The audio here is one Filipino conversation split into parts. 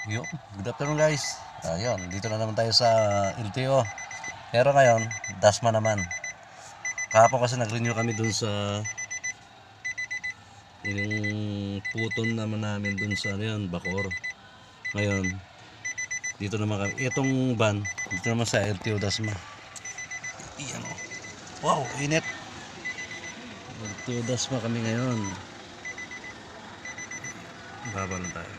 Yo, good afternoon guys. Ayun, dito na naman tayo sa LTO. Pero ngayon, Dasma naman. Kahapon kasi nag-renew kami dun sa yung puton naman namin dun sa ano yun, Bacoor. Ngayon, dito naman kami. Itong van, dito naman sa LTO Dasma. Iyan o. Wow, init. LTO Dasma kami ngayon. Baba lang tayo.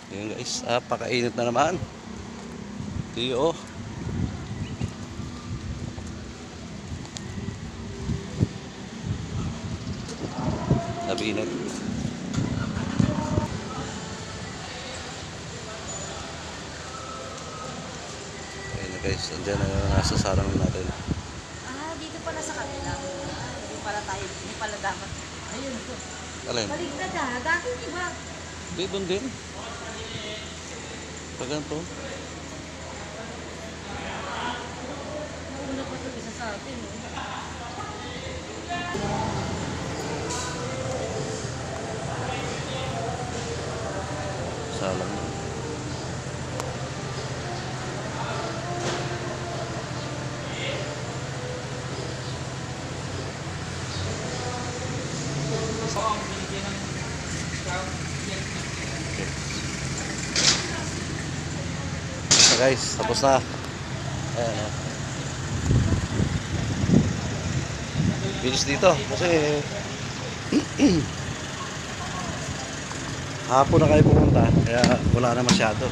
Ayan guys, pakainit na naman. Tiyo. Labinit. Ayan guys, andyan na nasa sarang natin. Dito pala sa kanila. Hindi pala tayo, hindi pala dapat. Ayun po. Alin? Baligtad dati iba. Di doon din. Pag ganito. Nauna pa ito isa sa atin. Salang. So guys, tapos na. Ayan o. Bilis dito kasi hapon na kayo pumunta kaya wala na masyado.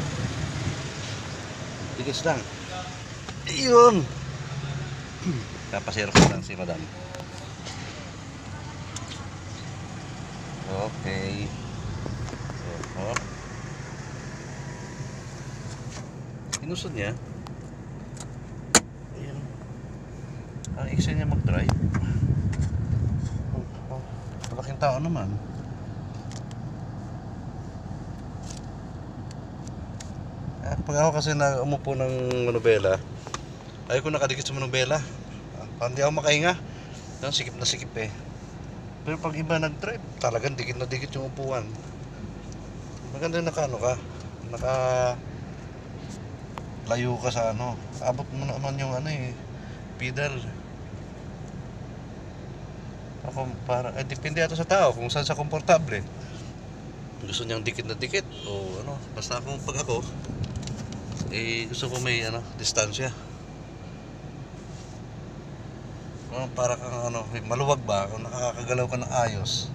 Bilis lang. Ayun. Kapasero ko lang si madam. Okay. So, inusod niya. Ayan. Ang iksa niya mag-drive. Malaking tao naman. Pag ako kasi na umupo ng manubela, ayaw ko nakadikit sa manubela. Hindi ako makahinga. Sikip na sikip eh. Pero pag iba nag-drive, talagang dikit na dikit yung upuan. Maganda naka-ano ka, layo ka sa ano. Abot mo naman yung ano eh, pedal. Ako para, depende ito sa tao kung saan sa komportable. Gusto niyang dikit na dikit o ano, basta kung pag ako, gusto ko may ano, distansya. Para kang ano, maluwag ba, kung nakakagalaw ka ng ayos.